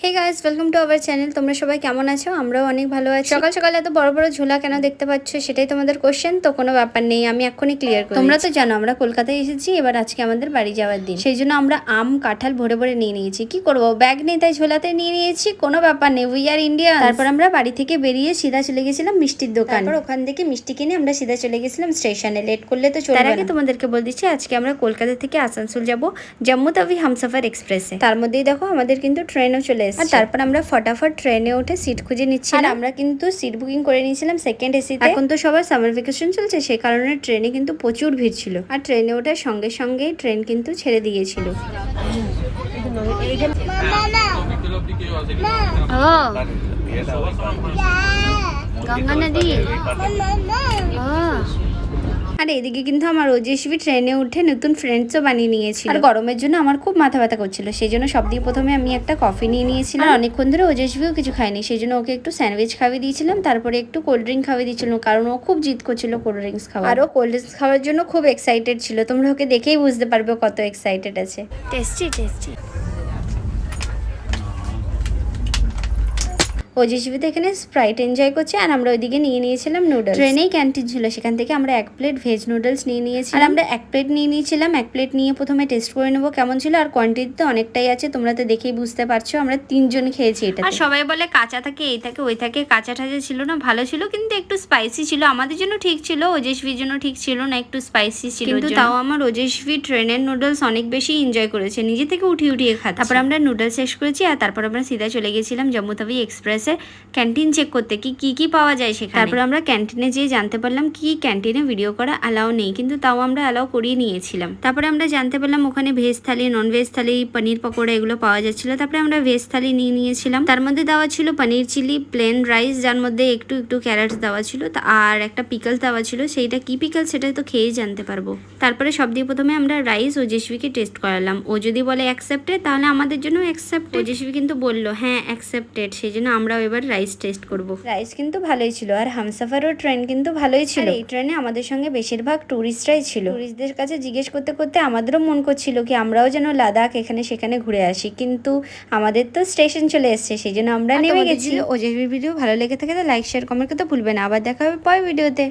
Hey guys, welcome to our channel. তোমরা সবাই কেমন আছো? আমরাও অনেক ভালো আছি। সকাল সকাল এত বড় বড় ঝোলা কেন দেখতে পাচ্ছ, সেটাই তোমাদের কোশ্চেন। তো কোনো ব্যাপার নেই, আমি এক্ষুনি ক্লিয়ার করি। তোমরা তো জানো আমরা কলকাতায় এসেছি, এবার আজকে আমাদের বাড়ি যাওয়ার দিন। সেই জন্য আমরা আম কাঁঠাল ভরে ভরে নিয়ে নিয়েছি। কি করবো, ব্যাগ নেই তাই ঝোলাতে নিয়ে নিয়েছি। কোনো ব্যাপার নেই, উই আর ইন্ডিয়া। তারপর আমরা বাড়ি থেকে বেরিয়ে সিধা চলে গেছিলাম মিষ্টির দোকান। তারপর ওখান থেকে মিষ্টি কিনে আমরা সিধা চলে গেছিলাম স্টেশনে। লেট করলে তো চলবে না। তার আগে তোমাদেরকে বলে দিচ্ছি, আজকে আমরা কলকাতা থেকে আসানসোল যাবো জম্মু তাওয়ি হামসফর এক্সপ্রেসে। তার মধ্যেই দেখো আমাদের কিন্তু ট্রেনও চলে এসেছে। আর তারপর আমরা ফটাফট ট্রেনে উঠে সিট খুঁজে নিচ্ছি। আর আমরা কিন্তু সিট বুকিং করে নিয়েছিলাম সেকেন্ড এসিতে। এখন তো সবার সামার ভ্যাকেশন চলছে, সেই কারণে ট্রেনে কিন্তু প্রচুর ভিড় ছিল। আর ট্রেনে ওঠার সঙ্গে সঙ্গেই ট্রেন কিন্তু ছেড়ে দিয়েছিল। গঙ্গা নদী। আর এদিকে কিন্তু আমার ওজস্বী ট্রেনে উঠে নতুন ফ্রেন্ডসও বানিয়ে নিয়েছিল। আর গরমের জন্য আমার খুব মাথা ব্যথা করছিল, সেই জন্য সব দিয়ে প্রথমে আমি একটা কফি নিয়ে নিয়েছিলাম। আর অনেকক্ষণ ধরে ওজস্বীও কিছু খায়নি, সেই জন্য ওকে একটু স্যান্ডউইচ খাওয়িয়ে দিয়েছিলাম। তারপরে একটু কোল্ড ড্রিঙ্ক খাওয়িয়ে দিয়েছিলাম, কারণ ও খুব জিদ করছিল কোল্ড ড্রিঙ্কস খাওয়া। আর ও কোল্ড ড্রিঙ্কস খাওয়ার জন্য খুব এক্সাইটেড ছিল। তোমরা ওকে দেখেই বুঝতে পারবে কত এক্সাইটেড আছে। Tasty tasty. ওজস্বী তো এখানে স্প্রাইট এনজয় করছে, আর আমরা ওইদিকে নিয়ে নিয়েছিলাম নুডলস। ট্রেনেই ক্যান্টিন ছিল, সেখান থেকে আমরা এক প্লেট ভেজ নুডলস নিয়ে নিয়েছিলাম। আর আমরা এক প্লেট নিয়ে নিয়েছিলাম। এক প্লেট নিয়ে প্রথমে টেস্ট করে নেবো কেমন ছিল। আর কোয়ান্টিটি তো অনেকটাই আছে, তোমরা তো দেখেই বুঝতে পারছো। আমরা 3 জন খেয়েছি এটা। আর সবাই বলে কাঁচা থাকে, এই থাকে ওই থাকে। কাঁচা ঠাচা ছিল না, ভালো ছিল, কিন্তু একটু স্পাইসি ছিল। আমাদের জন্য ঠিক ছিল, ওজস্বীর জন্য ঠিক ছিল না, একটু স্পাইসি ছিল। কিন্তু তাও আমার ওজস্বী ট্রেনের নুডলস অনেক বেশি এনজয় করেছে, নিজে থেকে উঠিয়ে খাচ্ছে। তারপর আমরা নুডলস শেষ করেছি, আর তারপর আমরা সিধা চলে গেছিলাম জম্মু তাওয়ি এক্সপ্রেসে ক্যান্টিন চেক করতে কি পাওয়া যায় সেখানে। তারপর আমরা ক্যান্টিনে যেয়ে জানতে পারলাম কি ক্যান্টিনে ভিডিও করা অ্যালাউ নেই, কিন্তু তাও আমরা অ্যালাউ করিয়ে নিয়েছিলাম। তারপরে আমরা জানতে পারলাম ওখানে ভেজ থালি, নন ভেজ থালি, পনির পকোড়া এগুলো পাওয়া যাচ্ছিল। তারপরে আমরা ভেজ থালি নিয়ে নিয়েছিলাম। তার মধ্যে দেওয়া ছিল পনির চিলি, প্লেন রাইস, যার মধ্যে একটু একটু ক্যারেটস দেওয়া ছিল, আর একটা পিকলস দেওয়া ছিল। সেইটা কি পিকল সেটা তো খেয়েই জানতে পারবো। তারপরে সব দিয়ে প্রথমে আমরা রাইস ওজস্বীকে টেস্ট করালাম। ও যদি বলে অ্যাকসেপ্টেড, তাহলে আমাদের জন্য অ্যাকসেপ্টেড। ওজস্বী কিন্তু বললো হ্যাঁ অ্যাকসেপ্টেড, সেই জন্য আমরাও এবার রাইস টেস্ট করব। রাইস কিন্তু ভালোই ছিল, আর হামসফারও ট্রেন কিন্তু ভালোই ছিল। এই ট্রেনে আমাদের সঙ্গে বেশিরভাগ টুরিস্টরাই ছিল। টুরিস্টদের কাছে জিজ্ঞেস করতে করতে আমাদেরও মন করছিল কি আমরাও যেন লাদাখ এখানে সেখানে ঘুরে আসি, কিন্তু আমাদের তো স্টেশন চলে এসছে, সেই জন্য আমরা নেমে গেছি। ওজস্বীর ভিডিও ভালো লেগে থাকে তো লাইক শেয়ার কমেন্ট করতে ভুলবে না। আবার দেখা হবে পরের ভিডিওতে।